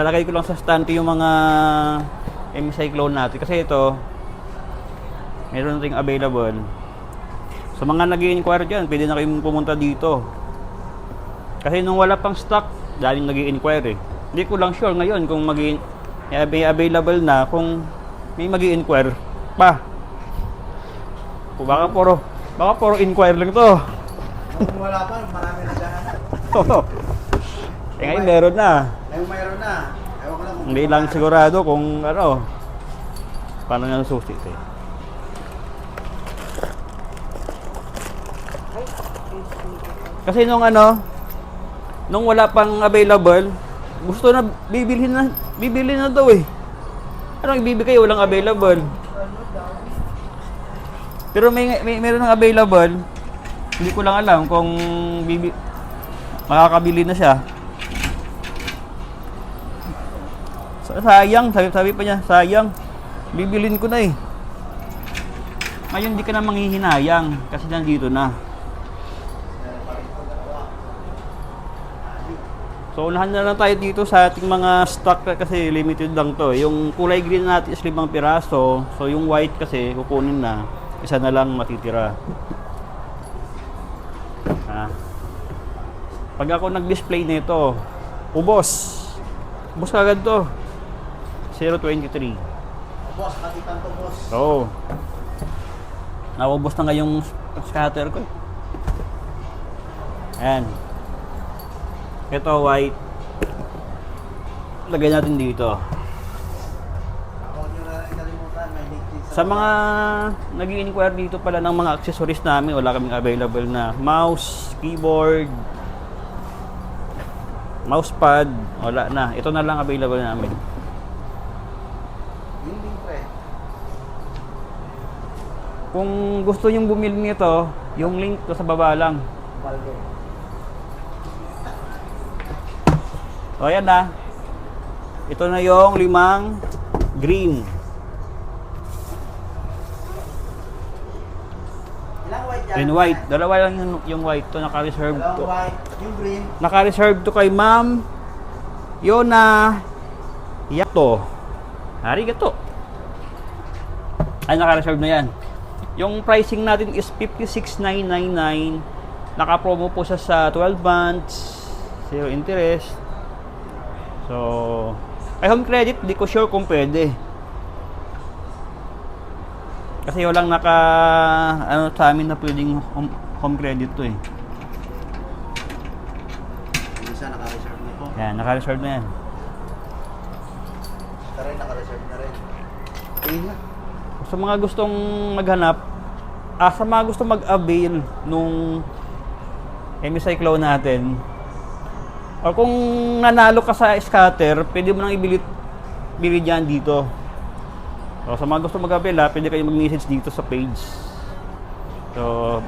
Lalagay ko lang sa stante yung mga MSI clone natin kasi ito meron nating available. Sa mga nag-i-inquire dyan, pwede na kayong pumunta dito. Kasi nung wala pang stock, daming nag-i-inquire eh. Hindi ko lang sure ngayon kung may available na, kung may mag-i-inquire pa. Baka puro inquire lang to. Kung wala pa, marami na dyan. Oo. Eh ngayon meron na. Ngayon mayroon na. Ewan ko lang kung Hindi lang sigurado kung ano, paano nga susi ito eh. Kasi nung wala pang available, gusto na bibili na daw eh. Anong ibibigay, walang available. Pero meron ng available, hindi ko lang alam kung makakabili na siya. Sayang, sabi pa niya, sayang. Bibilin ko na eh. Ngayon hindi ka na manghihinayang kasi nandito na. So unahan na lang tayo dito sa ating mga stock kasi limited lang to. Yung kulay green natin is 5 piraso. So yung white kasi kukunin na. Isa na lang matitira. Pag ako nag-display nito, ubos. Ubos kagad to. 0.23. boss, katitan to boss. Oo. Naubos na nga yung scatter ko. Ayan. Ito white. Lagay natin dito. Ako nyo na rin kalimutan, may link Sa mga nag-i-inquire dito pala ng mga accessories namin, wala kaming available na mouse, keyboard, mousepad, wala na. Ito na lang available namin. yung link pre. Kung gusto nyong bumili nito, yung link to sa baba lang. Baldo. So ayan na. Ito na yung 5 green. Ilang white yan? Green white. Dalawa lang yung white to, naka-reserve to. Dalawang white. Yung green. Naka-reserve to kay Ma'am Yona Yato. Arigato. Ay, naka-reserve na yan. Yung pricing natin is 56,999. Naka-promo po siya sa 12 months. 0 interest. So, ay home credit, di ko sure kung pwede. Kasi walang sa amin na pwedeng home credit to eh. Yung isa naka-reserve na po. Yan, naka-reserve na yan. Ito rin, naka-reserve na rin. Tingnan. Sa mga gustong maghanap, sa mga gustong mag-avail nung MSI clone natin, o kung nanalo ka sa scatter, pwede mo nang bili dyan dito. So, sa mga gustong mag-avail, pwede kayo mag-message dito sa page. So,